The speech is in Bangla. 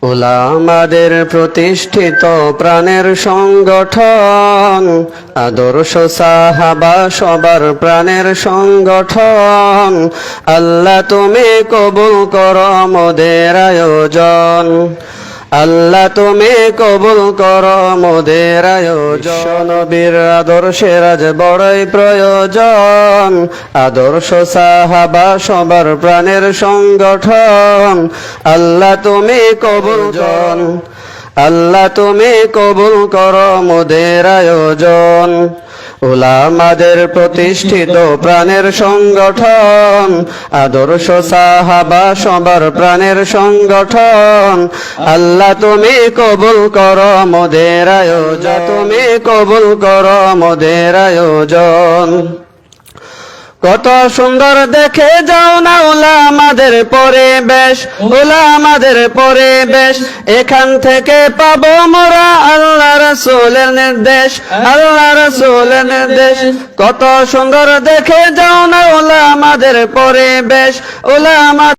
উলামাদের প্রতিষ্ঠিত প্রাণের সংগঠন, আদর্শ সাহাবা সবার প্রাণের সংগঠন। আল্লাহ তুমি কবুল করো মোদের আয়োজন, আল্লাহ তুমি কবুল করো মোদের আয়োজন। নবীর আদর্শের আজ বড়ই প্রয়োজন, আদর্শ সাহাবা সবার প্রাণের সংগঠন। আল্লাহ তুমি কবুল করো, আল্লাহ তুমি কবুল করো মোদের আয়োজন। উলামাদের প্রতিষ্ঠিত প্রাণের সংগঠন, আদর্শ সাহাবা সবার প্রাণের সংগঠন। আল্লাহ তুমি কবুল করো মোদের আয়োজন, তুমি কবুল করো মোদের আয়োজন। কত সুন্দর দেখে যাও না উলামাদের পরিবেশ, উলামাদের পরিবেশ। এখান থেকে পাবো মোরা আল্লাহ রাসূলের নির্দেশ, আল্লাহ রাসূলের নির্দেশ। কত সুন্দর দেখে যাও না উলামাদের পরিবেশ, উলামা